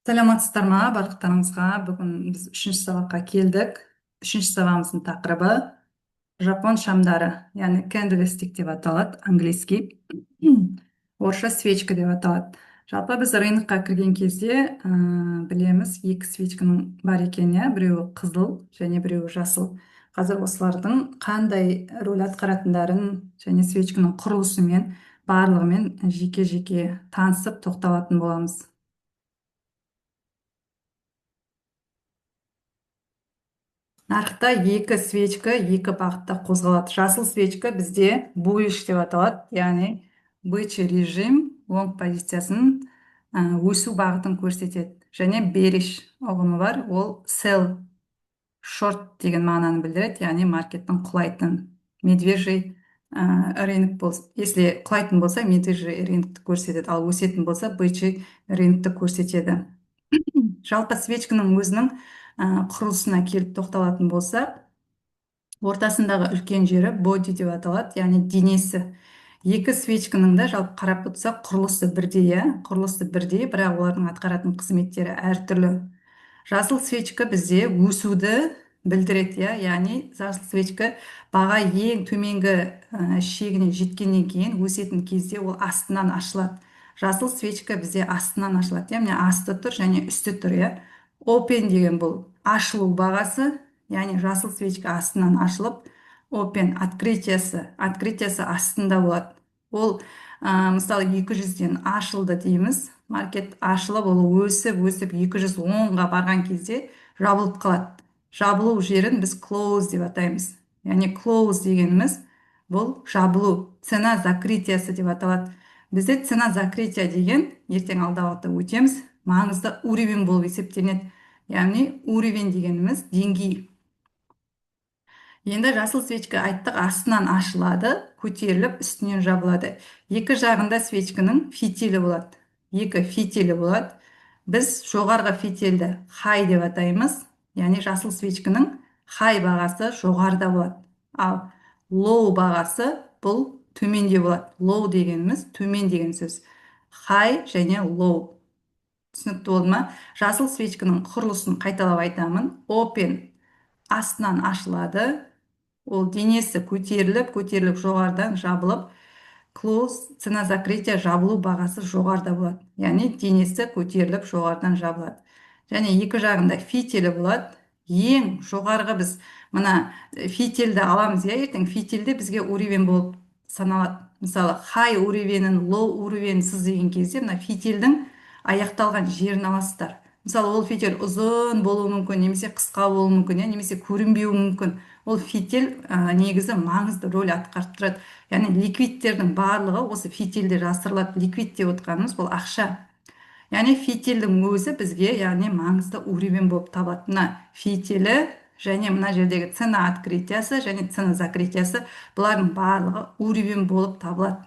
Саламатсыздар ма барлықтарыңызға? Бүгін біз үшінші сабаққа келдік. Үшінші сабағымыздың тақырыбы жапон шамдары, яғни candlestick деп аталады английский. Орысша свечка деп аталады. Жалпы біз рынокқа кірген кезде білеміз, екі свечканың бар екенін, иә, біреуі қызыл және біреуі жасыл. Қазір осылардың қандай рөл атқаратындарын және свечканың құрылысымен барлығымен жеке-жеке танысып тоқталатын боламыз. Нарықта екі свечка екі бағытта қозғалады. Жасыл свечка бізде bullish деп аталады, яғни бычий режим long позициясын өсу бағытын көрсетеді. Және bearish ұғымы бар, ол sell short деген мағынаны білдіреді, яғни маркеттің құлайтын медвежий рынок болса, если құлайтын болса медвежий рынокты көрсетеді, ал өсетін болса бычий рынокты көрсетеді. Жалпы свечканың өзінің құрылысына келіп тоқталатын болсақ, ортасындағы үлкен жері боди деп аталады, яғни денесі. Екі свечканың да жалпы қарап отырсақ құрылысы бірдей, құрылысы бірдей, бірақ олардың атқаратын қызметтері әртүрлі. Жасыл свечка бізде өсуді білдіреді, яғни жасыл свечка баға ең төменгі шегіне жеткеннен кейін өсетін кезде ол астынан ашылады. Жасыл свечка бізде астынан ашылады, яғни асты тұр және үсті тұр. Open деген бұл ашылу бағасы, яғни жасыл свечка астынан ашылып, open открытиясы астында болады. Ол мысалы 200-ден ашылды дейміз, маркет ашылып, ол өсіп 210-ға барған кезде жабылып қалады. Жабылу жерін біз close деп атаймыз. Яғни close дегеніміз бұл жабылу, цена закрытиясы деп аталады. Бізде цена закрытия деген, ертең алдағы уақытта өтеміз, маңызды уровень болып есептелінеді. Яғни уровень дегеніміз деңгей. Енді жасыл свечка айттық, астынан ашылады, көтеріліп, үстінен жабылады. Екі жағында свечканың фитилі болады. Екі фитилі болады. Біз жоғарғы фитилді high деп атаймыз. Яғни жасыл свечканың high бағасы жоғарыда болады. Ал low бағасы бұл төменде болады. Low дегеніміз төмен деген сөз. High және low. Түсінікті болды ма? Жасыл свечканың құрылысын қайталап айтамын. Open астынан ашылады. Ол денесі көтеріліп жоғарыдан жабылып, close цена закрытия жабылу бағасы жоғарыда болады. Яғни денесі көтеріліп жоғарыдан жабылады. Және екі жағында фитилі болады. Ең жоғарғы біз мына фитилді аламыз, ертең фитилде бізге уровень болып саналады. Мысалы, high уровенін, low уровенін сыз деген кезде мына фитилдің аяқталған жерін аласыздар. Мысалы, ол фитиль ұзын болуы мүмкін, немесе қысқа болуы мүмкін, немесе көрінбеуі мүмкін. Ол фитиль негізі маңызды рөл атқарып тұрады. Яғни ликвидтердің барлығы осы фитилде жасырылады. Ликвид деп отырғанымыз бұл ақша. Яғни фитилдің өзі бізге яғни маңызды уровень болып табылады. Мына фитилі және мына жердегі цена открытиясы және цена закрытиясы, бұлардың барлығы уровень болып табылады.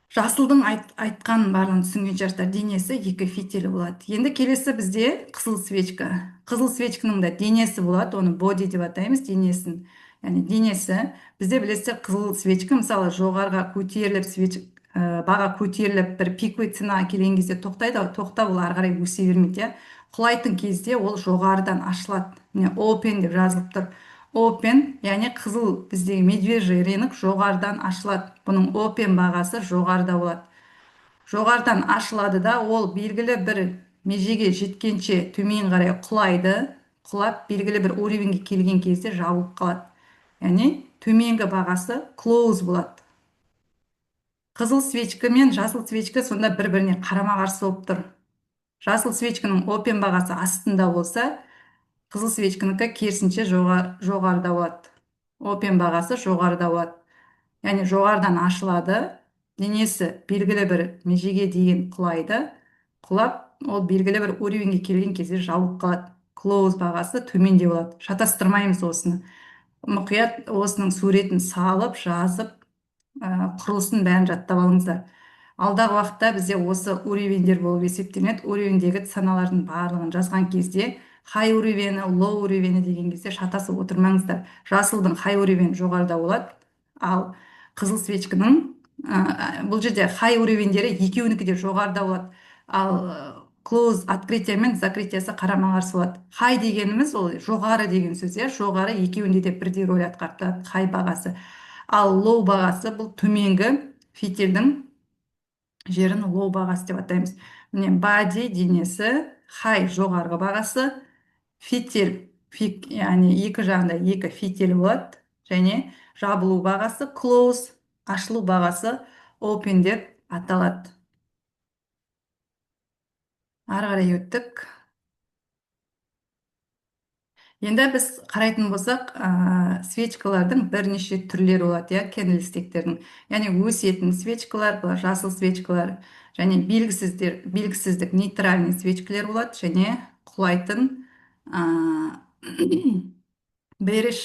Жасылдың айтқан барлығын түсінген шығарсыздар, денесі екі фитилі болады. Енді келесі бізде қызыл свечка. Қызыл свечканың да денесі болады, оны body деп атаймыз, денесін. Яғни денесі, бізде білесіздер, қызыл свечка мысалы жоғарыға көтеріліп, баға көтеріліп, бір пиковый ценаға келген кезде тоқтайды, тоқтап ол ары қарай өсе бермейді. Құлайтын кезде ол жоғарыдан ашылады. Міне open деп жазылып тұр. Open, яғни қызыл біздегі медвежий рынок жоғарыдан ашылады. Бұның open бағасы жоғарыда болады. Жоғарыдан ашылады да, ол белгілі бір межеге жеткенше төмен қарай құлайды. Құлап, белгілі бір уровеньге келген кезде жабылып қалады. Яғни төменгі бағасы close болады. Қызыл свечка мен жасыл свечка сонда бір-біріне қарама-қарсы болып тұр. Жасыл свечканың open бағасы астында болса, қызыл свечканікі керісінше жоғарыда болады. Open бағасы жоғарыда болады. Яғни жоғарыдан ашылады, денесі белгілі бір межеге дейін құлайды. Құлап, ол белгілі бір уровеньге келген кезде жабылып қалады. Close бағасы төменде болады. Шатастырмаймыз осыны. Мұқият осының суретін салып, жазып, құрылысын бәрін жаттап алыңыздар. Алдағы уақытта бізде осы уровеньдер болып есептелінеді. Уровеньдегі саналардың барлығын жазған кезде high уровені, low уровені деген кезде шатасып отырмаңыздар. Жасылдың high уровені жоғарыда болады, ал қызыл свечканың бұл жерде high уровеньдері екеуінікі де жоғарыда болады. ал close открытие мен закрытиесі қарама қарсы болады. Хай дегеніміз ол жоғары деген сөз, иә, жоғары, екеуінде де бірдей рөл атқарады хай бағасы. Ал лоу бағасы бұл төменгі фитильдің жерін лоу бағасы деп атаймыз. Міне бади денесі, хай жоғарғы бағасы, фитиль яғни екі жағында екі фитиль болады, және жабылу бағасы close, ашылу бағасы open деп аталады. Ары қарай өттік. Енді біз қарайтын болсақ, свечкалардың бірнеше түрлері болады, иә, кендлстиктердің. Яғни өсетін свечкалар, бұлар жасыл свечкалар, және белгісіздік нейтральный свечкалар болады, және құлайтын беріш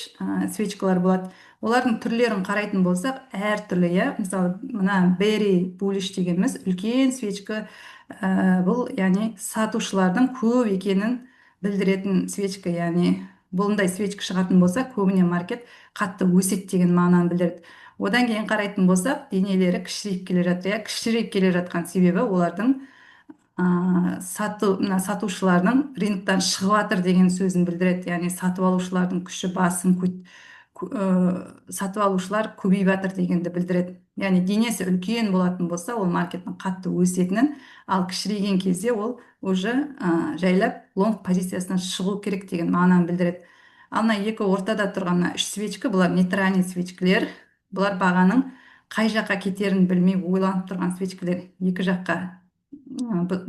свечкалар болады. Олардың түрлерін қарайтын болсақ, әртүрлі, иә. Мысалы, мына бери булиш дегеніміз үлкен свечка, бұл яғни сатушылардың көп екенін білдіретін свечка, яғни бұндай свечка шығатын болса, көбіне маркет қатты өсет деген мағынаны білдіреді. Одан кейін қарайтын болсақ, денелері кішірейіп келе жатыр, иә. Кішірейіп келе жатқан себебі олардың мына сатушылардың рыноктан шығып жатыр деген сөзін білдіреді. Яғни сатып алушылардың күші басым, сатып алушылар көбейіп жатыр дегенді білдіреді. Яғни денесі үлкен болатын болса, ол маркеттің қатты өсетінін, ал кішірейген кезде ол уже жайлап лонг позициясынан шығу керек деген мағынаны білдіреді. Ал мына екі ортада тұрған үш свечка, бұлар нейтральный свечкалер. Бұлар бағаның қай жаққа кетерін білмей ойланып тұрған свечкалер. Екі жаққа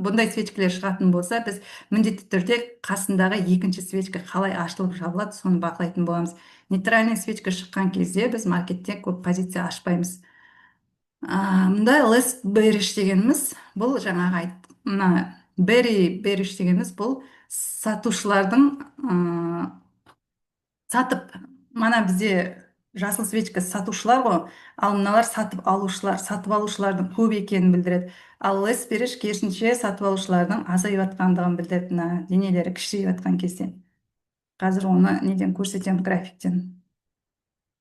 бұндай свечкалер шығатын болса, біз міндетті түрде қасындағы екінші свечка қалай ашылып жабылады, соны бақылайтын боламыз. Нейтральный свечка шыққан кезде біз маркетте көп позиция ашпаймыз. Мұнда less bearish дегеніміз, бұл жаңағы мына very bearish дегеніміз, бұл сатушылардың сатып, мана бізде жасыл свечка сатушылар ғой, ал мыналар сатып алушылардың көп екенін білдіреді. Ал less bearish керісінше сатып алушылардың азайып жатқандығын білдіреді, мына денелері кішірейіп жатқан кезде. Қазір оны неден көрсетемін, графиктен.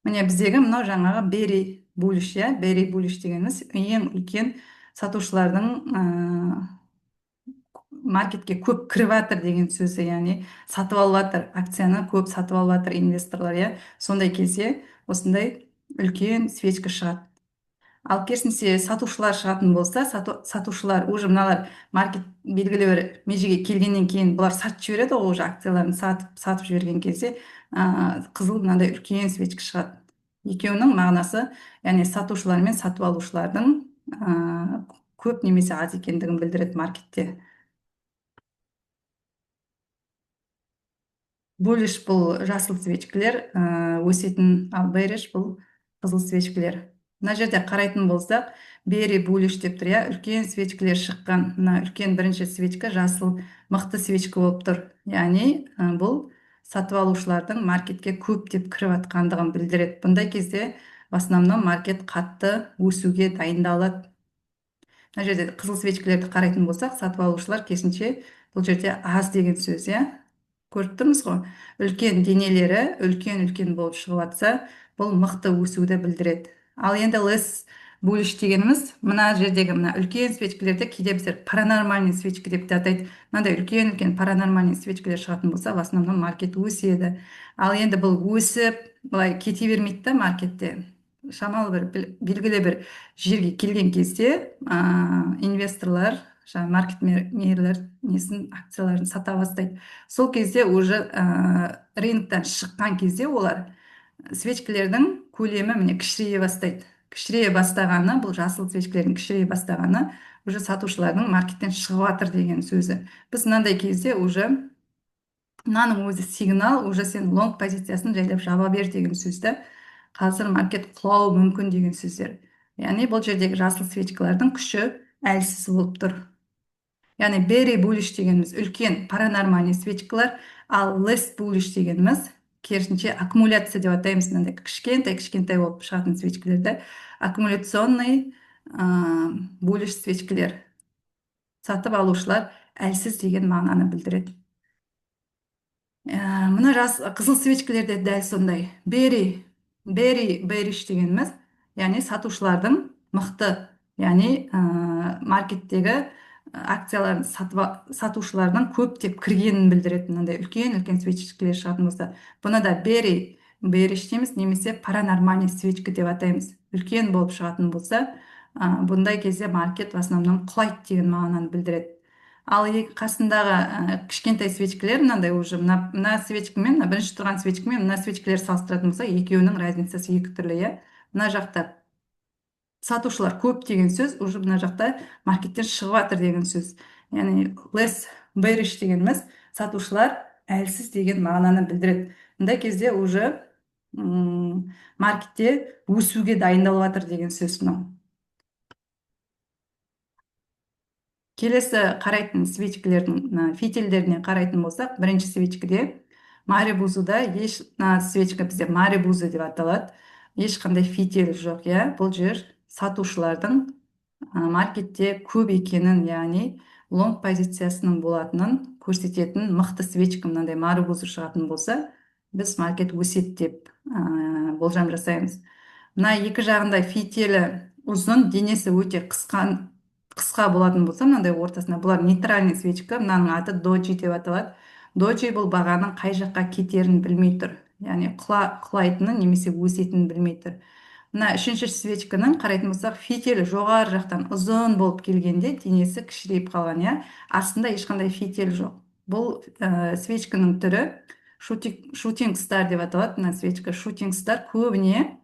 Міне біздегі мынау жаңағы бери булиш, иә, бери булиш дегеніміз ең үлкен сатушылардың маркетке көп кіріп жатыр деген сөзі, яғни сатып алып жатыр, акцияны көп сатып алып жатыр инвесторлар, иә. Сондай кезде осындай үлкен свечка шығады. Ал керісінше сатушылар шығатын болса, сатушылар уже мыналар маркет белгілі бір межеге келгеннен кейін бұлар сатып жібереді ғой, уже акцияларын сатып жіберген кезде қызыл мынандай үлкен свечка шығады. Екеуінің мағынасы, яғни сатушылар мен сатып алушылардың көп немесе аз екендігін білдіреді маркетте. Булиш бұл жасыл свечкалер өсетін, ал бериш бұл қызыл свечкалер. Мына жерде қарайтын болсақ, бери булиш деп тұр, иә, үлкен свечкалер шыққан. Мына үлкен бірінші свечка жасыл мықты свечка болып тұр. Яғни бұл сатып алушылардың маркетке көп деп кіріп жатқандығын білдіреді. Бұндай кезде в основном маркет қатты өсуге дайындалады. Мына жерде қызыл свечкалерді қарайтын болсақ, сатып алушылар керісінше бұл жерде аз деген сөз, иә. Көріп тұрмыз ғой, үлкен денелері үлкен болып шығып жатса, бұл мықты өсуді білдіреді. Ал енді less bullish дегеніміз, мына жердегі мына үлкен свечкалерді кейде біздер паранормальный свечка деп те атайды. Мынандай үлкен паранормальный свечкалер шығатын болса, в основном маркет өседі. Ал енді бұл өсіп, былай кете бермейді да маркетте. Шамалы бір белгілі бір жерге келген кезде инвесторлар, маркетмейлер акцияларын сата бастайды. Сол кезде уже рыноктан шыққан кезде олар свечкалердің көлемі міне кішірейе бастайды. Кішірейе бастағаны, бұл жасыл свечкалердің кішірейе бастағаны уже сатушылардың маркеттен шығып жатыр деген сөзі. Біз мынандай кезде уже мынаның өзі сигнал, уже сен лонг позициясын жайлап жаба бер деген сөзді. Қазір маркет құлауы мүмкін деген сөздер. Яғни бұл жердегі жасыл свечкалардың күші әлсіз болып тұр. Яғни бери булиш дегеніміз үлкен паранормальный свечкалар, ал less bullish дегеніміз керісінше аккумуляция деп атаймыз, мынандай кішкентай болып шығатын свечкалерді. Аккумуляционный булиш свечкалер. Сатып алушылар әлсіз деген мағынаны білдіреді. Мына қызыл свечкалерде дәл сондай. Бери бериш дегеніміз, яғни сатушылардың мықты, яғни маркеттегі акцияларын сатушылардың көптеп кіргенін білдіретін мынандай үлкен үлкен свечкілер шығатын болса, бұны да бериш дейміз, немесе паранормальный свечка деп атаймыз. Үлкен болып шығатын болса, бұндай кезде маркет в основном құлайды деген мағынаны білдіреді. Ал қасындағы кішкентай свечкілер мынандай уже мына свечкамен, мына бірінші тұрған свечкамен мына свечкілер салыстыратын болса, екеуінің разницасы екі түрлі, иә. Мына жақта сатушылар көп деген сөз, уже мына жақта маркеттен шығып жатыр деген сөз. Яғни less bearish дегеніміз сатушылар әлсіз деген мағынаны білдіреді. Мұндай кезде уже маркетте өсуге дайындалып жатыр деген сөз мынау. Келесі қарайтын свечкілердің фитильдеріне қарайтын болсақ, бірінші свечкіде марибузуда свечка бізде марибуза деп аталады. Ешқандай фитиль жоқ, иә. Бұл жер сатушылардың маркетте көп екенін, яғни лонг позициясының болатынын көрсететін мықты свечка мынандай марибуза шығатын болса, біз маркет өседі деп болжам жасаймыз. Мына екі жағында фитилі ұзын, денесі өте қысқа болатын болса, мынандай ортасында, бұлар нейтральный свечка, мынаның аты доджи деп аталады. Доджи бұл бағаның қай жаққа кетерін білмей тұр, яғни құлайтынын немесе өсетінін білмей тұр. Мына үшінші свечканың қарайтын болсақ, фитилі жоғары жақтан ұзын болып келгенде денесі кішірейіп қалған, иә, астында ешқандай фитиль жоқ. Бұл свечканың түрі шутинг стар деп аталады. Мына свечка шутинг стар көбіне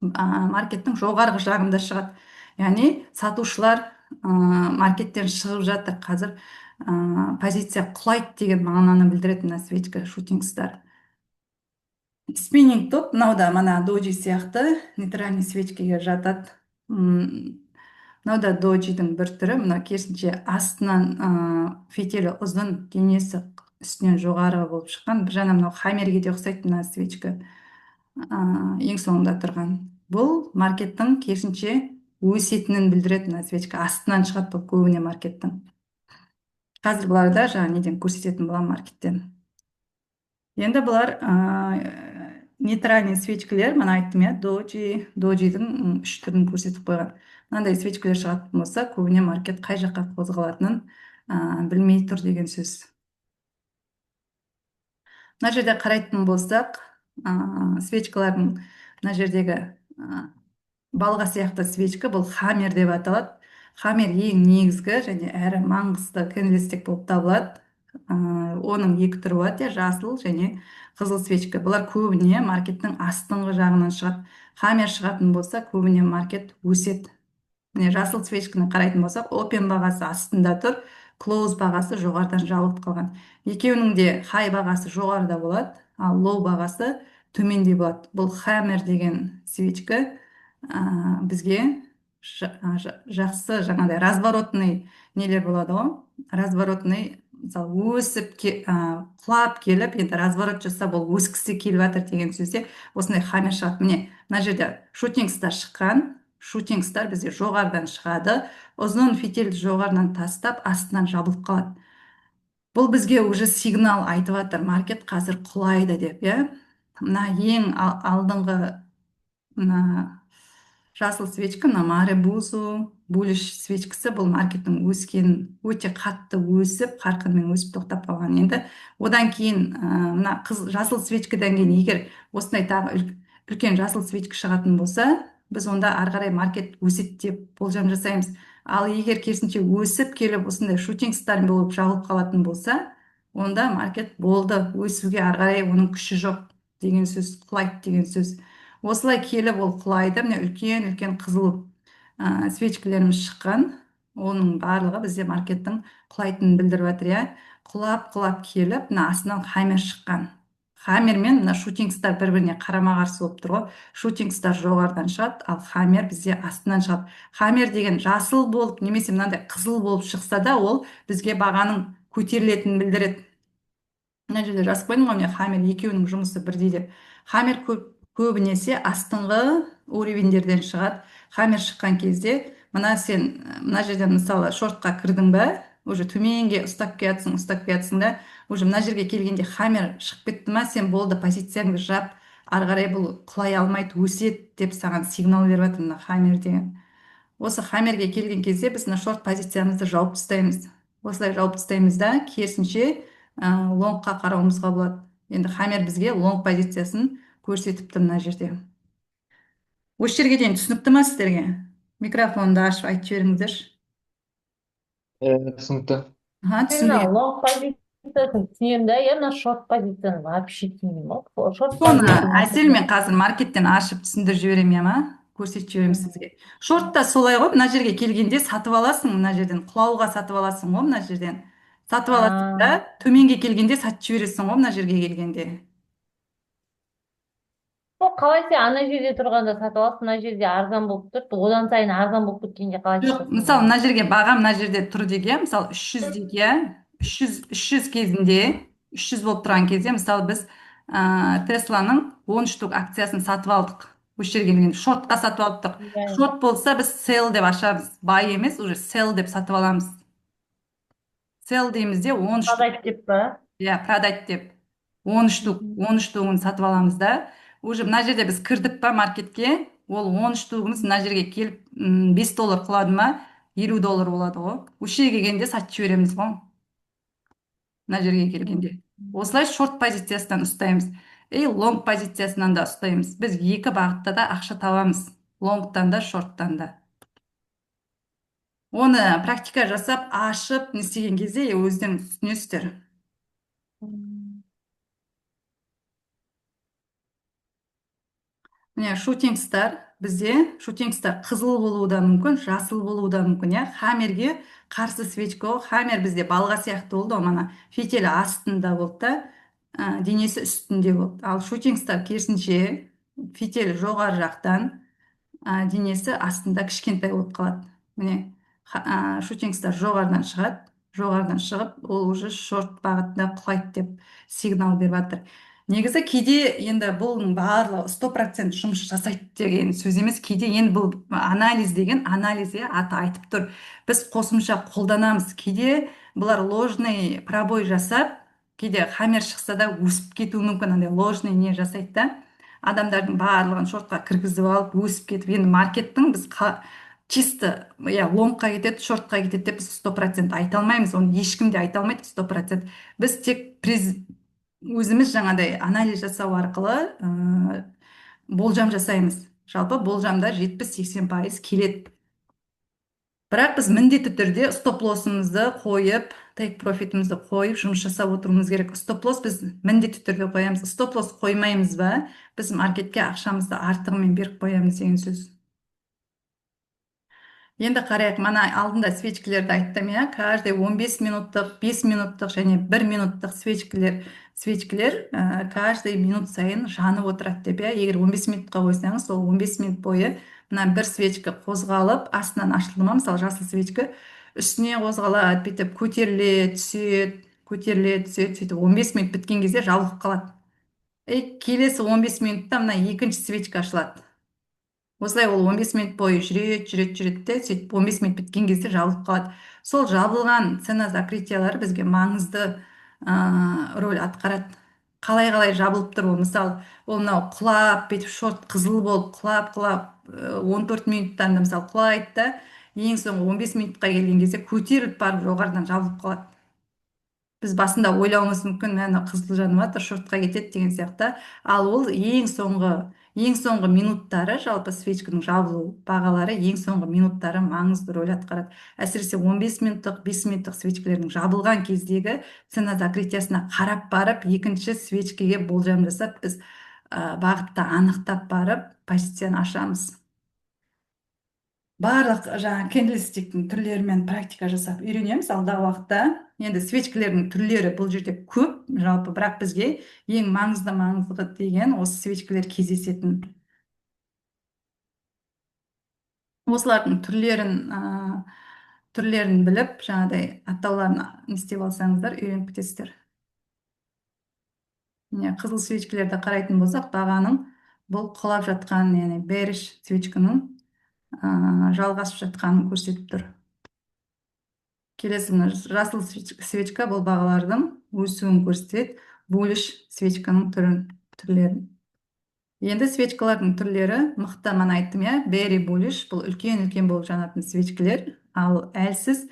маркеттің жоғарғы жағында шығады. Яғни сатушылар маркеттен шығып жатыр, қазір позиция құлайды деген мағынаны білдіреді мына свечка шутинг стар. Спиннинг топ, мынау да мана доджи сияқты нейтральный свечкеге жатады. Мынау да доджидің бір түрі, мына керісінше астынан фитилі ұзын, денесі үстінен жоғары болып шыққан. Бір жағынан мынау хаммерге де ұқсайды мына свечка, ең соңында тұрған. Бұл маркеттің керісінше өсетінін білдіреді. Мына свечка астынан шығады бұл көбіне маркеттің. Қазір бұларда жаңа неден көрсететін болам маркеттен. Енді бұлар нейтральный свечкілер, мана айттым, иә, доджидің үш түрін көрсетіп қойған. Мынандай свечкілер шығатын болса, көбіне маркет қай жаққа қозғалатынын білмей тұр деген сөз. Мына жерде қарайтын болсақ, свечкалардың мына жердегі балға сияқты свечка, бұл хаммер деп аталады. Хаммер ең негізгі және әрі маңызды кендлестик болып табылады. Оның екі түрі болады, жасыл және қызыл свечка. Бұлар көбіне маркеттің астыңғы жағынан шығады. Хаммер шығатын болса, көбіне маркет өседі. Міне жасыл свечканы қарайтын болсақ, open бағасы астында тұр, close бағасы жоғарыдан жабылып қалған. Екеуінің де high бағасы жоғарыда болады, ал low бағасы төменде болады. Бұл хаммер деген свечка бізге жақсы жаңағыдай разворотный нелер болады ғой. Разворотный, мысалы өсіп құлап келіп, енді разворот жасап, ол өскісі келіп жатыр деген сөзде осындай хаммер шығады. Міне мына жерде шутинг стар шыққан. Шутинг стар бізде жоғарыдан шығады, ұзын фитиль жоғарынан тастап астынан жабылып қалады. Бұл бізге уже сигнал айтып жатыр, маркет қазір құлайды деп, иә. Мына ең алдыңғы мына жасыл свечка, мына марибузу буллиш свечкасы, бұл маркеттің өскен, өте қатты өсіп, қарқынмен өсіп тоқтап қалған. Енді одан кейін мына жасыл свечкадан кейін егер осындай тағы үлкен жасыл свечка шығатын болса, біз онда ары қарай маркет өседі деп болжам жасаймыз. Ал егер керісінше өсіп келіп осындай шутинг стар болып жабылып қалатын болса, онда маркет болды, өсуге ары қарай оның күші жоқ деген сөз, құлайды деген сөз. Осылай келіп ол құлайды. Міне үлкен қызыл свечкілеріміз шыққан. Оның барлығы бізде маркеттің құлайтынын білдіріп жатыр, иә. Құлап келіп, мына астынан хаммер шыққан. Хаммер мен мына шутинг стар бір-біріне қарама-қарсы болып тұр ғой. Шутинг стар жоғарыдан шығады, ал хаммер бізде астынан шығады. Хаммер деген жасыл болып, немесе мынандай қызыл болып шықса да, ол бізге бағаның көтерілетінін білдіреді. Мына жерде жазып қойдым ғой, хаммер екеуінің жұмысы бірдей деп. Хаммер көбінесе астыңғы уровендерден шығады. Хаммер шыққан кезде, мына жерден мысалы шортқа кірдің бе, уже төменге ұстап келатсың да, уже мына жерге келгенде хаммер шығып кетті ма, сен болды, позицияңды жап, ары қарай бұл құлай алмайды, өседі деп саған сигнал беріп жатыр мына хаммер деген. осы хаммерге келген кезде біз мына шорт позициямызды жауып тастаймыз. Осылай жауып тастаймыз да керісінше лонгқа қарауымызға болады. Енді хаммер бізге лонг позициясын көрсетіп тұр мына жерде. Осы жерге дейін түсінікті ма сіздерге? Микрофонды ашып айтып жіберіңіздерші. Түсінікті. Ага, Мен мына түсінбеген. лонг позициясын түсінемін да, я мына шорт позицияны вообще түсінбеймін ғой. Шорт Соны позиция әсел нәрсесін. мен қазір маркеттен ашып түсіндіріп жіберемін я ма? Көрсетіп жіберемін сізге. Шортта солай ғой, мына жерге келгенде сатып аласың, мына жерден құлауға сатып аласың ғой, мына жерден. Сатып аласың да, А, төменге келгенде сатып жібересің ғой, мына жерге келгенде. ол қалай сен ана жерде тұрғанда сатып аласың, мына жерде арзан болып тұр, одан сайын арзан болып кеткенде қалай Жоқ, сатасың мысалы оны? мына жерге баға мына жерде тұр деге, мысалы 300 дейік, иә, 300 кезінде, 300 болып тұрған кезде, мысалы біз Тесланың 13 штук акциясын сатып алдық. Осы жерге келгенде шортқа сатып алдық. Иә. Шорт болса біз sell деп ашамыз. Buy емес, уже sell деп сатып аламыз. Sell дейміз де 10 штук, Продать деп па? иә, продать деп 10 штук, Мгм. 10 штугын сатып аламыз да. Уже мына жерде біз кірдік па маркетке, ол 10 штугымыз мына жерге келіп $5 құлады ма, $50 болады ғой. Осы жерге келгенде сатып жібереміз ғой, мына жерге келгенде. Осылай шорт позициясынан ұстаймыз. И лонг позициясынан да ұстаймыз. Біз екі бағытта да ақша табамыз. Лонгтан да, шорттан да. Оны практика жасап, ашып, не істеген кезде өздеріңіз түсінесіздер. Мгм. Міне шутинг стар бізде шутинг стар қызыл болуы да мүмкін, жасыл болуы да мүмкін, иә. Хаммерге қарсы свечка ғой. Хаммер бізде балға сияқты болды ғой, мана фитилі астында болды да, денесі үстінде болды. Ал шутинг стар керісінше фитилі жоғары жақтан, денесі астында кішкентай болып қалады. Міне шутинг стар жоғарыдан шығады, жоғарыдан шығып, ол уже шорт бағытында құлайды деп сигнал беріп жатыр. Негізі кейде енді бұның барлығы 100% жұмыс жасайды деген сөз емес. Кейде енді бұл анализ деген анализ, иә, аты айтып тұр. Біз қосымша қолданамыз. Кейде бұлар ложный пробой жасап, кейде хаммер шықса да өсіп кетуі мүмкін, андай ложный не жасайды да. Адамдардың барлығын шортқа кіргізіп алып өсіп кетіп, енді маркеттің біз чисто, иә, лонгқа кетеді, шортқа кетеді деп біз 100% айта алмаймыз. Оны ешкім де айта алмайды 100%. Біз тек өзіміз жаңадай анализ жасау арқылы болжам жасаймыз. Жалпы болжамдар 70-80% келеді. Бірақ біз міндетті түрде стоп лоссымызды қойып, тейк профитімізді қойып жұмыс жасап отыруымыз керек. Стоп лосс біз міндетті түрде қоямыз. Стоп лосс қоймаймыз ба, біз маркетке ақшамызды артығымен беріп қоямыз деген сөз. Енді қарайық, мана алдында свечкілерді айттым, иә, каждый 15 минуттық, 5 минуттық және 1 минуттық свечкілер каждый минут сайын жанып отырады деп, иә. Егер 15 минутқа қойсаңыз, сол 15 минут бойы мына бір свечка қозғалып, астынан ашылды ма, мысалы жасыл свечка, үстіне қозғалады, бүйтіп көтеріле түседі, сөйтіп 15 минут біткен кезде жабылып қалады. Келесі 15 минутта мына екінші свечка ашылады. Осылай ол 15 минут бойы жүреді де, сөйтіп 15 минут біткен кезде жабылып қалады. Сол жабылған цена закрытиялары бізге маңызды роль атқарады. Қалай жабылып тұр ол, мысалы, ол мынау құлап, бүйтіп шорт қызыл болып құлап 14 минуттан да мысалы құлайды да, ең соңғы 15 минутқа келген кезде көтеріліп барып жоғарыдан жабылып қалады. Біз басында ойлауымыз мүмкін, мә қызыл жанып жатыр, шортқа кетеді деген сияқты. Ал ол ең соңғы минуттары, жалпы свечканың жабылу бағалары ең соңғы минуттары маңызды рөл атқарады. Әсіресе 15 минуттық, 5 минуттық свечкалердің жабылған кездегі цена закрытиясына қарап барып, екінші свечкеге болжам жасап, біз бағытта анықтап барып позицияны ашамыз. Барлық жаңа кендлстиктің түрлерімен практика жасап үйренеміз алдағы уақытта. Енді свечкілердің түрлері бұл жерде көп жалпы, бірақ бізге ең маңызды деген осы свечкілер кездесетін. Осылардың түрлерін біліп, жаңадай атауларын істеп алсаңыздар үйреніп кетесіздер. Міне қызыл свечкілерді қарайтын болсақ, бағаның бұл құлап жатқан, яғни беріш свечканың жалғасып жатқанын көрсетіп тұр. Келесі жасыл свечка бұл бағалардың өсуін көрсетеді, булиш свечканың түрлерін. Енді свечкалардың түрлері мықты, мана айттым иә, бери булиш, бұл үлкен үлкен болып жанатын свечкалер, ал әлсіз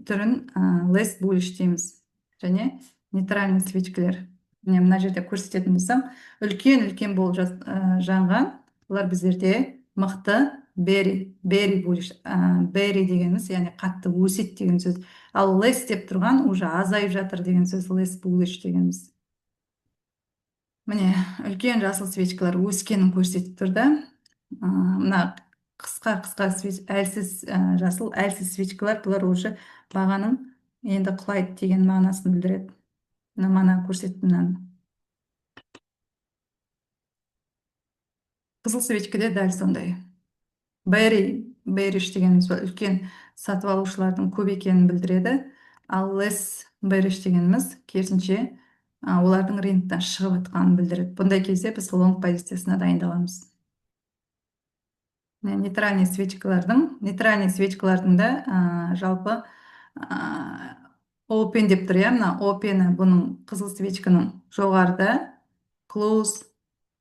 түрін лес булиш дейміз. Және нейтральный свечкалер. Міне мына жерде көрсететін болсам, үлкен үлкен болып жанған, бұлар біздерде мықты бери булиш. Бери дегеніміз яғни қатты өсет деген сөз. Ал лес деп тұрған уже азайып жатыр деген сөз, лес булиш дегеніміз. Міне үлкен жасыл свечкалар өскенін көрсетіп тұр да. Мына қысқа қысқа әлсіз жасыл әлсіз свечкалар, бұлар уже бағаның енді құлайды деген мағынасын білдіреді. Мына көрсетіп мынаны. Қызыл свечка де дәл сондай. Бериш дегеніміз үлкен сатып алушылардың көп екенін білдіреді. Ал лес бериш дегеніміз керісінше олардың рыноктан шығып жатқанын білдіреді. Бұндай кезде біз лонг позициясына дайындаламыз. Нейтральный свечкалардың да жалпы open деп тұр иә, мына open бұның қызыл свечканың жоғарыда, close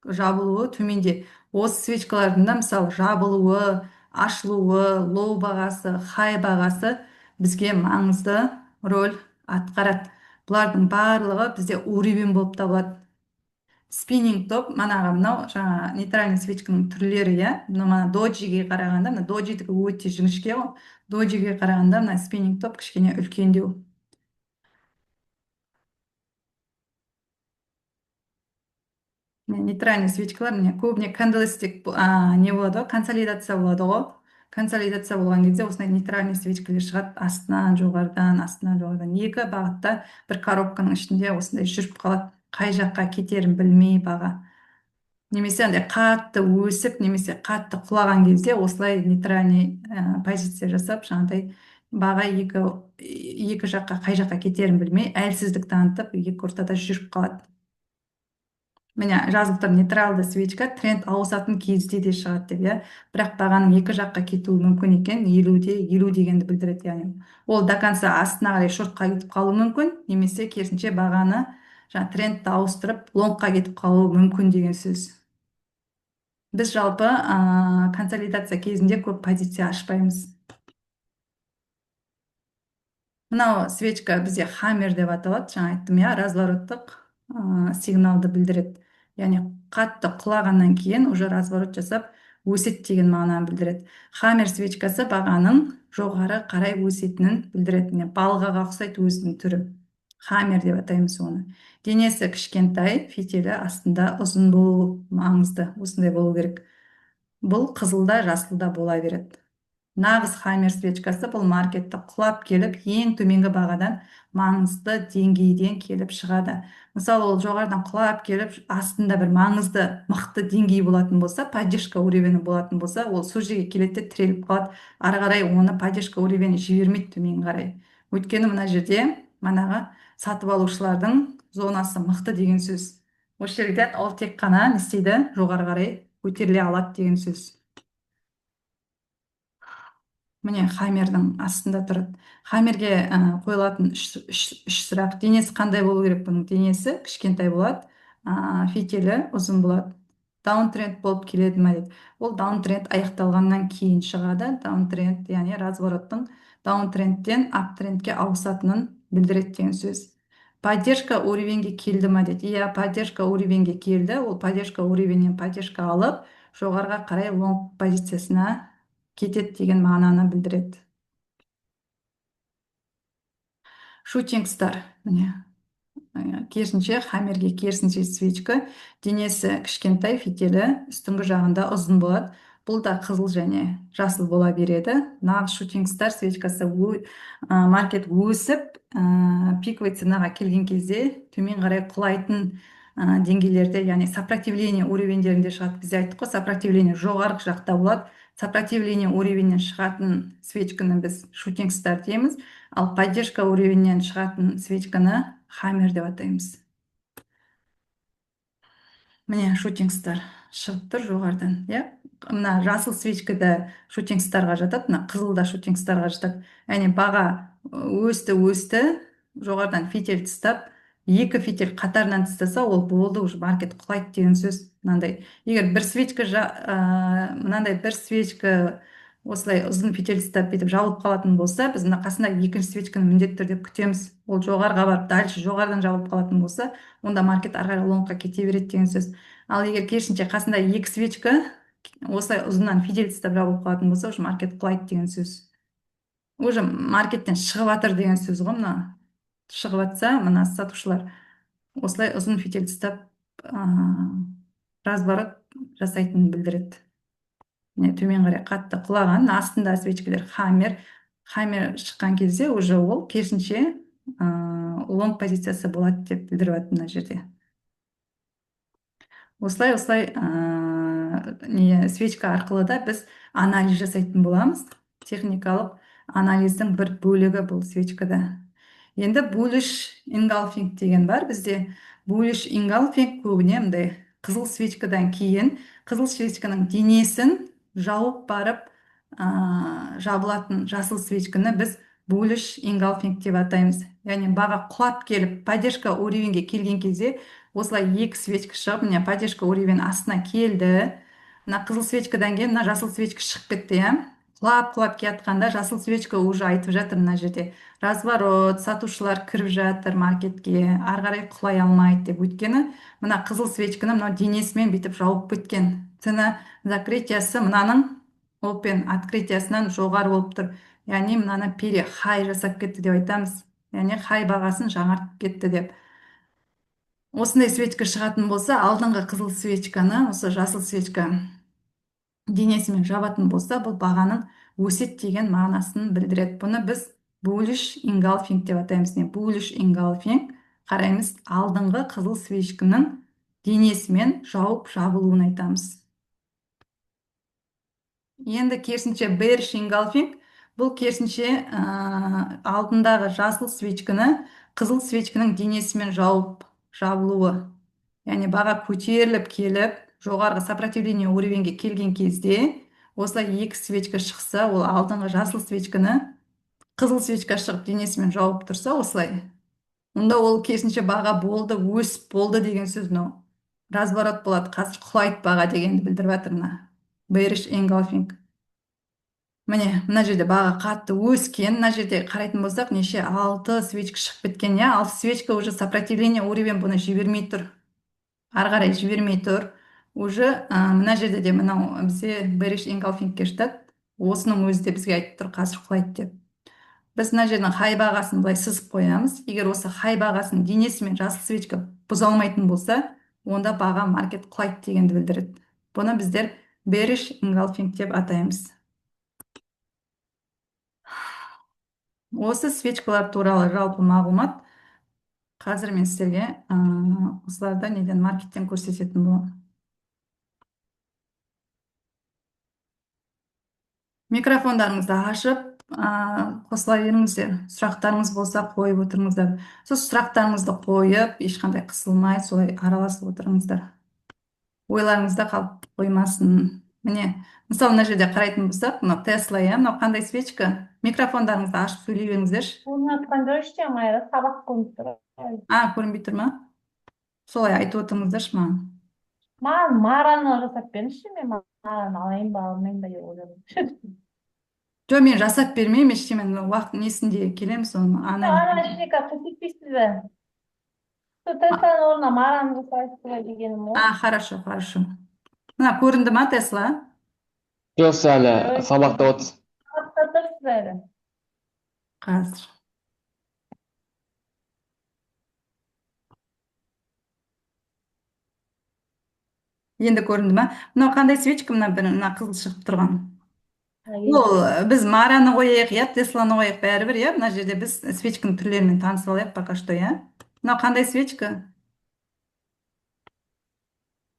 жабылуы төменде. Осы свечкалардың да мысалы жабылуы, ашылуы, low бағасы, high бағасы бізге маңызды рөл атқарады. Бұлардың барлығы бізде уровень болып табылады. Спиннинг топ, манағы мынау жаңа нейтральный свечканың түрлері иә. Мына доджиге қарағанда, мына доджидікі өте жіңішке ғой. Доджиге қарағанда мына спиннинг топ кішкене үлкендеу. Нейтральный свечкалар міне көбіне канделстик не болады ғой, консолидация болады ғой. Консолидация болған кезде осындай нейтральный свечкалар шығады, астынан жоғарыдан, астынан жоғарыдан. Екі бағытта бір коробканың ішінде осындай жүріп қалады. Қай жаққа кетерін білмей баға. Немесе андай қатты өсіп, немесе қатты құлаған кезде осылай нейтральный позиция жасап, жаңағыдай баға екі жаққа қай жаққа кетерін білмей, әлсіздік танытып, екі ортада жүріп қалады. Міне жазылып тұр, нейтралды свечка тренд ауысатын кезде де шығады деп, иә. Бірақ бағаның екі жаққа кетуі мүмкін екен, 50 дегенді білдіреді, яғни. Ол до конца астына қарай шортқа кетіп қалуы мүмкін, немесе керісінше бағаны трендті ауыстырып, лонгқа кетіп қалуы мүмкін деген сөз. Біз жалпы консолидация кезінде көп позиция ашпаймыз. Мынау свечка бізде хаммер деп аталады, жаңа айттым иә, развороттық сигналды білдіреді. Яғни қатты құлағаннан кейін уже разворот жасап өсет деген мағынаны білдіреді. Хаммер свечкасы бағаның жоғары қарай өсетінін білдіреді. Балғаға ұқсайды өзінің түрі. Хаммер деп атаймыз оны. Денесі кішкентай, фитилі астында ұзын болу маңызды, осындай болу керек. Бұл қызылда, жасылда бола береді. Нағыз хаммер свечкасы бұл маркетті құлап келіп, ең төменгі бағадан маңызды деңгейден келіп шығады. Мысалы, ол жоғарыдан құлап келіп, астында бір маңызды, мықты деңгей болатын болса, поддержка уровені болатын болса, ол сол жерге келеді де тіреліп қалады. Ары қарай оны поддержка уровені жібермейді төмен қарай. Өйткені мына жерде манағы сатып алушылардың зонасы мықты деген сөз. Осы жерден ол тек қана не істейді, жоғары қарай көтеріле алады деген сөз. Міне хаммердің астында тұрады. Хаммерге қойылатын үш сұрақ: денесі қандай болу керек? Бұның денесі кішкентай болады, фитилі ұзын болады. Даунтренд болып келеді ме дейді. Ол даунтренд аяқталғаннан кейін шығады. Даунтренд, яғни развороттың даунтрендтен аптрендке ауысатынын білдіреді деген сөз. Поддержка уровеньге келді ме дейді. Иә, поддержка уровеньге келді. Ол поддержка уровеньнен поддержка алып, жоғарыға қарай лонг позициясына кетеді деген мағынаны білдіреді. Шутинг стар, міне керісінше хаммерге керісінше свечка, денесі кішкентай, фитилі үстіңгі жағында ұзын болады. Бұл да қызыл және жасыл бола береді. Нағыз шутинг стар свечкасы маркет өсіп, пиковый ценаға келген кезде төмен қарай құлайтын деңгейлерде, яғни сопротивление уровеньдерінде шығады. Біз айттық қой, сопротивление жоғарғы жақта болады. Сопротивление уровеньнен шығатын свечканы біз шутинг стар дейміз, ал поддержка уровеньнен шығатын свечканы хаммер деп атаймыз. Міне шутинг стар шығып тұр жоғарыдан, иә. Мына жасыл свечка да шутинг старға жатады, мына қызыл да шутинг старға жатады. Яғни баға өсті, жоғарыдан фитиль тастап, екі фитиль қатарынан тастаса, ол болды, уже маркет құлайды деген сөз. Мынандай, егер бір свечка мынандай бір свечка осылай ұзын фитиль тастап бүйтіп жабылып қалатын болса, біз мына қасында екінші свечканы міндетті түрде күтеміз. Ол жоғарыға барып дальше жоғарыдан жабылып қалатын болса, онда маркет ары қарай лонгқа кете береді деген сөз. Ал егер керісінше қасында екі свечка осылай ұзыннан фитиль тастап жабылып қалатын болса, уже маркет құлайды деген сөз. Уже маркеттен шығып жатыр деген сөз ғой мына. Шығып жатса, мына сатушылар осылай ұзын фитиль тастап разворот жасайтынын білдіреді. Міне төмен қарай қатты құлаған, астында свечкалер хаммер шыққан кезде уже ол керісінше лонг позициясы болады деп білдіріп жатыр мына жерде. Осылай не свечка арқылы да біз анализ жасайтын боламыз. Техникалық анализдің бір бөлігі бұл свечкада. Енді bullish engulfing деген бар бізде. Bullish engulfing көбіне мындай қызыл свечкадан кейін қызыл свечканың денесін жауып барып жабылатын жасыл свечканы біз bullish engulfing деп атаймыз. Яғни баға құлап келіп поддержка уровеньге келген кезде осылай екі свечка шығып, міне поддержка уровень астына келді. Мына қызыл свечкадан кейін мына жасыл свечка шығып кетті, иә. Құлап келатқанда жасыл свечка уже айтып жатыр мына жерде. Разворот, сатушылар кіріп жатыр маркетке, ары қарай құлай алмайды деп. Өйткені мына қызыл свечканы мынау денесімен бүйтіп жауып кеткен. Цена закрытиясы мынаның open открытиясынан жоғары болып тұр. Яғни мынаны хай жасап кетті деп айтамыз. Яғни хай бағасын жаңартып кетті деп. Осындай свечка шығатын болса, алдыңғы қызыл свечканы, осы жасыл свечка денесімен жабатын болса, бұл бағаның өсет деген мағынасын білдіреді. Бұны біз bullish engulfing деп атаймыз. Bullish engulfing қараймыз, алдыңғы қызыл свечканың денесімен жауып жабылуын айтамыз. Енді керісінше bearish engulfing, бұл керісінше алдындағы жасыл свечканы қызыл свечканың денесімен жауып жабылуы. Яғни баға көтеріліп келіп, жоғарғы сопротивление уровеньге келген кезде, осылай екі свечка шықса, ол алдыңғы жасыл свечканы қызыл свечка шығып денесімен жауып тұрса, осылай. Онда ол керісінше баға болды, өсіп болды деген сөз. Разворот болады, қазір құлайды баға дегенді білдіріп жатыр мына bearish engulfing. Міне, мына жерде баға қатты өскен, мына жерде қарайтын болсақ, неше 6 свечка шығып кеткен, иә, 6 свечка уже сопротивление уровень бұны жібермей тұр. Ары қарай жібермей тұр. Уже мына жерде де мынау бізде bearish engulfingке жатады. Осының өзі де бізге айтып тұр, қазір құлайды деп. Біз мына жердің хай бағасын былай сызып қоямыз. Егер осы хай бағасын денесімен жасыл свечка бұза алмайтын болса, онда баға маркет құлайды дегенді білдіреді. Бұны біздер bearish engulfing деп атаймыз. Осы свечкалар туралы жалпы мағлұмат қазір мен сіздерге осыларда неден маркеттен көрсететін боламын. Микрофондарыңызды ашып, қосыла беріңіздер. Сұрақтарыңыз болса қойып отырыңыздар. Сол сұрақтарыңызды қойып, ешқандай қысылмай, солай араласып отырыңыздар. Ойларыңызда қалып қоймасын. Міне, мысалы мына жерде қарайтын болсақ, мынау Тесла, иә, мынау қандай свечка? Микрофондарыңызды ашып сөйлей беріңіздерші. Оны атқан жоқ іште, Майра, сабақ көрініп тұр. Көрінбей тұр ма? Солай айтып отырыңыздаршы маған. Маған Мараны жасап беріңізші, мен Мараны алайын ба, алмайын ба деп ойладым. Жоқ, мен жасап бермеймін, ештеңе, мен уақыт несінде келемін, соны Аналитика көрсетпейсіз бе? Тесланың орнына Мараны жасайсыз ба дегенім ғой. Хорошо. Мына көрінді ма Тесла? Жоқ, әлі сабақта отырсыз. Сабақта тұрсыз әлі. Қазір. Енді көрінді ма? Мынау қандай свечка, мына қызыл шығып тұрған? Ол біз Мараны қояйық, иә, Тесланы қояйық, бәрібір, иә, мына жерде біз свечканың түрлерімен танысып алайық пока что, иә. Мынау қандай свечка?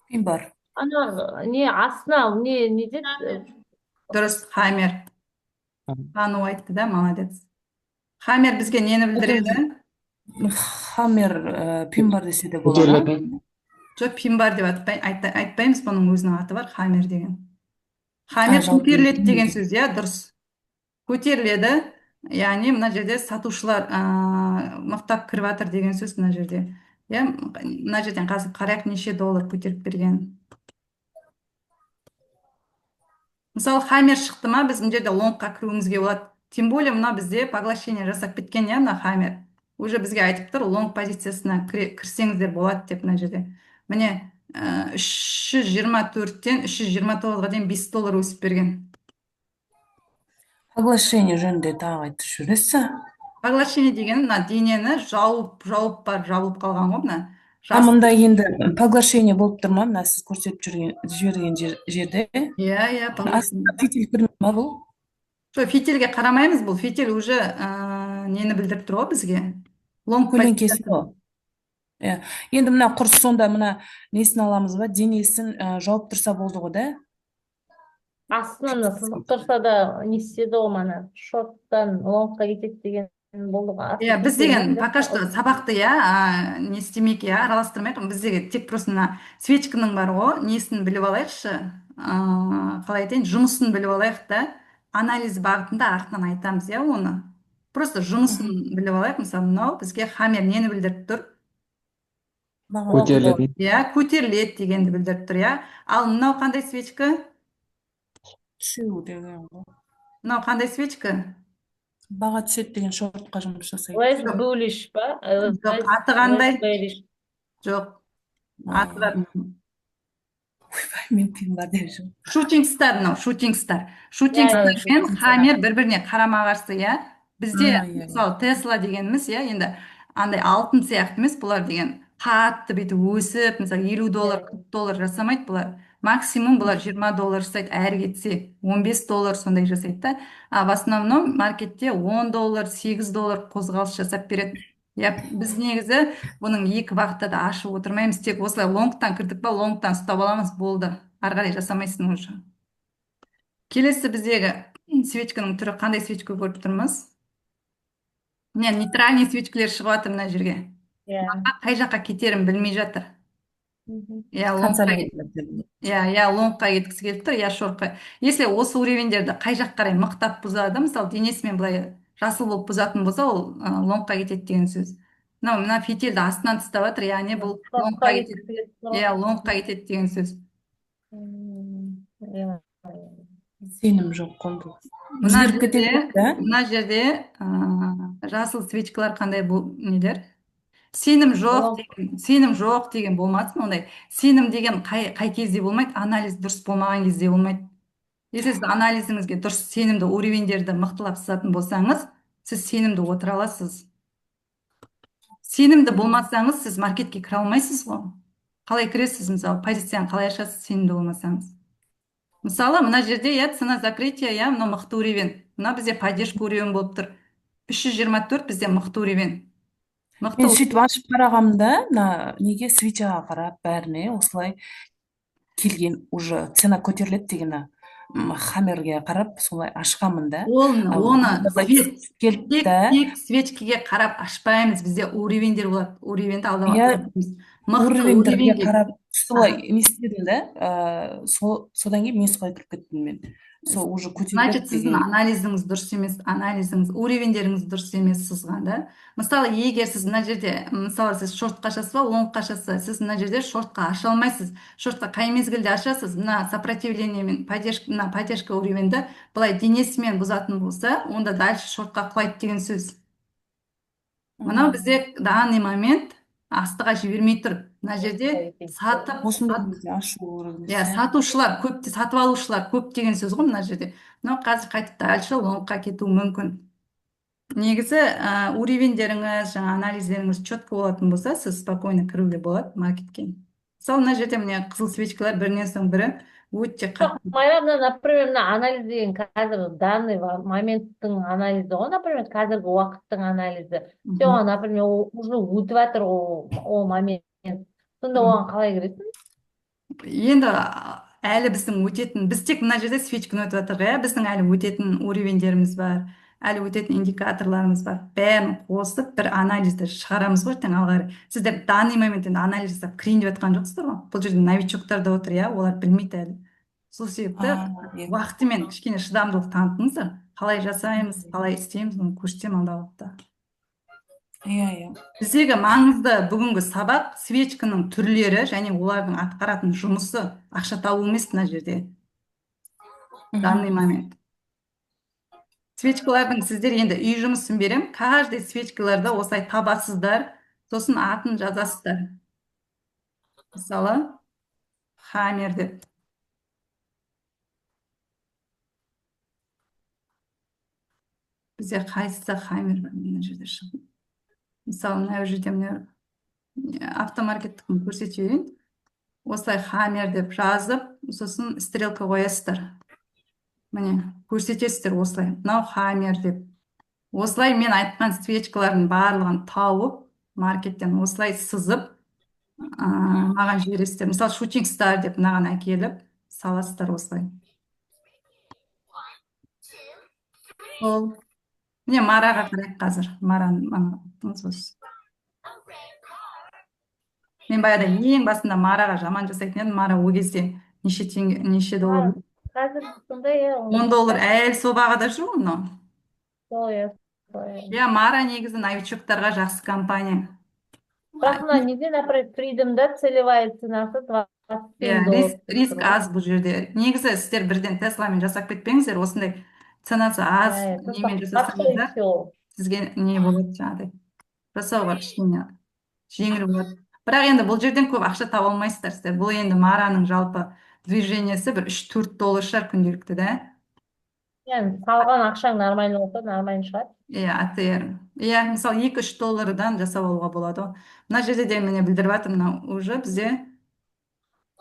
Пимбар. Не астына не деді? Дұрыс, хаммер. Тану айтты да, молодец. Хаммер бізге нені білдіреді? Хаммер пимбар десе де болады. Жоқ, пимбар деп айтпаймыз, бұның өзінің аты бар, хаммер деген. Хаммер көтеріледі деген сөз, иә, дұрыс. Көтеріледі, яғни мына жерде сатушылар мықтап кіріп жатыр деген сөз мына жерде. Иә, мына жерден қазір қарайық неше доллар көтеріп берген. Мысалы хаммер шықты ма, біз мына жерде лонгқа кіруімізге болады. Тем более мына бізде поглощение жасап кеткен, иә, мына хаммер. Уже бізге айтып тұр, лонг позициясына кірсеңіздер болады деп мына жерде. Міне 324-тен 329-ға дейін 5 доллар өсіп берген. Соглашение жөнінде тағы айтып жібересіз? Поглощение деген мына денені жауып жабылып қалған ғой мына. Мында енді поглощение болып тұр ма, мына сіз көрсетіп жіберген жерде? Иә, Астында фитиль көрінеді ма бұл? жоқ, фитильге қарамаймыз, бұл фитиль уже нені білдіріп тұр ғой бізге. Лонг Көлеңкесі позициясын. ғой. Иә. Енді мына құрс сонда мына несін аламыз ба? Денесін жауып тұрса болды ғой, да? Астынан сызық тұрса да не істеді ғой мана шорттан лонгқа кетеді деген болды ғой. Иә, біз деген пока что сабақты, иә, не істемейік, иә, араластырмайық. Біздегі тек просто мына свечканың бар ғой, несін біліп алайықшы, қалай айтайын, жұмысын біліп алайық да, анализ бағытында артынан айтамыз, иә, оны. Просто жұмысын біліп алайық. Мысалы, мынау бізге хаммер нені білдіріп тұр? Көтерілетін. Иә, көтеріледі дегенді білдіріп тұр, иә. Ал мынау қандай свечка? Түсу деген ғой. Мынау қандай свечка? Баға түседі деген шортқа жұмыс жасайды. Less bullish па? Жоқ, аты қандай? Less bearish. Жоқ, аты бар. Мен пин бар деп жүрмін. Шутинг стар, мынау шутинг стар. Шутинг Иә, стар мен хаммер бір-біріне қарама қарсы, иә. Бізде Иә. мысалы Тесла дегеніміз, иә, енді андай алтын сияқты емес, бұлар деген қатты бүйтіп өсіп, мысалы 50 доллар, 40 доллар жасамайды бұлар. Максимум бұлар 20 доллар жасайды, әрі кетсе 15 доллар сондай жасайды да. А в основном маркетте 10 доллар, 8 доллар қозғалыс жасап береді. Иә, біз негізі бұның екі бағытта да ашып отырмаймыз, тек осылай лонгтан кірдік па, лонгтан ұстап аламыз, болды. Ары қарай жасамайсың уже. Келесі біздегі свечканың түрі қандай свечка көріп тұрмыз? Міне нейтральный свечкалер шығып жатыр мына жерге. Иә. Қай жаққа кетерін білмей жатыр. Иә, лонгқа кеткісі келіп тұр, иә, шортқа. Если осы уровеньдерді қай жаққа қарай мықтап бұзады, мысалы денесімен былай жасыл болып бұзатын болса, ол лонгқа кетеді деген сөз. Мына фитильді астынан тастап жатыр, яғни бұл лонгқа кетеді. Иә, лонгқа кетеді деген сөз. Сенім жоқ қонды. Мына жерде жасыл свечкалар қандай нелер? Сенім жоқ деген болмасын, ондай. Сенім деген қай кезде болмайды? Анализ дұрыс болмаған кезде болмайды. Если сіз анализіңізге дұрыс сенімді уровеньдерді мықтылап сызатын болсаңыз, сіз сенімді отыра аласыз. Сенімді болмасаңыз, сіз маркетке кіре алмайсыз ғой. Қалай кіресіз, мысалы, позицияны қалай ашасыз, сенімді болмасаңыз? Мысалы, мына жерде, иә, цена закрытия, иә, мына мықты уровень. Мына бізде поддержка уровень болып тұр. 324 бізде мықты уровень. Мен сөйтіп ашып қарағамда, неге свечаға қарап, бәріне осылай келген, уже цена көтеріледі деген хаммерге қарап, солай ашқамын да. Тек свечкеге қарап ашпаймыз, бізде уровеньдер болады, уровеньді алдамақ. Уровеньдерге қарап, солай не істедім да, содан кейін мен солай кіріп кеттім мен. Сол уже көтеріледі. Значит, сіздің анализіңіз дұрыс емес, уровеньдеріңіз дұрыс емес сызған, да? Мысалы, егер сіз мына жерде, мысалы, сіз шортқа ашасыз ба, лонгқа ашасыз, сіз мына жерде шортқа аша алмайсыз. Шортқа қай мезгілде ашасыз? Мына сопротивление мен поддержка уровеньді былай денесімен бұзатын болса, онда дальше шортқа құлайды деген сөз. Мына бізде данный момент астыға жібермей тұр. Мына жерде сатушылар көп, сатып алушылар көп деген сөз ғой мына жерде. Мынау қазір қайтып дальше лонгқа кетуі мүмкін. Негізі уровеньдеріңіз, жаңа анализдеріңіз четко болатын болса, сіз спокойно кіруге болады маркетке. Мысалы, мына жерде міне қызыл свечкалар бірінен соң бірі өте қатты. Например, анализ деген қазір данный моменттің анализі ғой, например, қазіргі уақыттың анализі. Все, например, уже өтіп жатыр ол момент. Сонда оған қалай кіресің? Енді әлі біздің өтетін, біз тек мына жерде свечканы өтіп жатыр, иә, біздің әлі өтетін уровеньдеріміз бар, әлі өтетін индикаторларымыз бар. Бәрін қосып бір анализді шығарамыз ғой, ертең алға. Сіздер данный момент енді анализ жасап кірейін деп жатқан жоқсыздар ғой. Бұл жерде новичоктар да отыр, иә, олар білмейді әлі. Сол себепті уақытымен кішкене шыдамдылық танытыңыздар. қалай жасаймыз, қалай істейміз, оны көрсетемін алдағы уақытта. Иә. Біздегі маңызды бүгінгі сабақ свечканың түрлері және олардың атқаратын жұмысы. Ақша табу емес мына жерде. Данный момент. Свечкалардың сіздер енді үй жұмысын берем. Каждый свечкаларда осылай табасыздар, сосын атын жазасыздар. Мысалы, хаммер деп. Бізде қайсысы хаммер бар, мына жерде шығып. Мысалы, мына жерде автомаркеттікін көрсетейін. Осылай хаммер деп жазып, сосын стрелка қоясыздар. Міне, көрсетесіздер осылай. Мынау хаммер деп. Осылай мен айтқан свечкалардың барлығын тауып, маркеттен осылай сызып, маған жібересіздер. Мысалы, шутинг стар деп мынаған әкеліп, саласыздар осылай. Ол. Міне, Мараға қарайық қазір. Мен баяғыда ең басында Мараға жаман жасайтын едім. Мара ол кезде неше доллар? Қазір сондай, 10 доллар әлі сол бағада жүр ғой мынау. Иә. Мара негізі новичоктарға жақсы компания. Бірақ мына неде, например, Freedom'да целевая ценасы 27 доллар. Риск аз бұл жерде. Негізі сіздер бірден Тесламен жасап кетпеңіздер, осындай ценасы аз немен жасасаңыздар, сізге не болады жаңағыдай. Жасауға кішкене жеңіл болады. Бірақ енді бұл жерден көп ақша таба алмайсыздар сіздер. Бұл енді Мараның жалпы движениесі бір 3-4 доллар шығар күнделікті, да? Yani салған ақшаң нормально болса, нормально шығар. АТР. Мысалы 2-3 доллардан жасап алуға болады. Мына жерде де міне білдіріп жатыр, мына уже бізде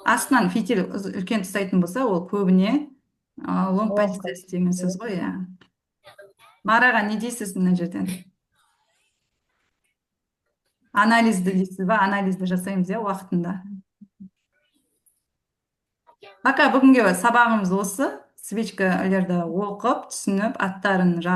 астынан фитиль үлкен тастайтын болса, ол көбіне лонг позициясы деген сөз ғой. Мараға не дейсіз мына жерден? Анализді дейсіз ба? Анализді жасаймыз уақытында. Пока бүгінгі сабағымыз осы. Свечкалерді оқып, түсініп, аттарын жазып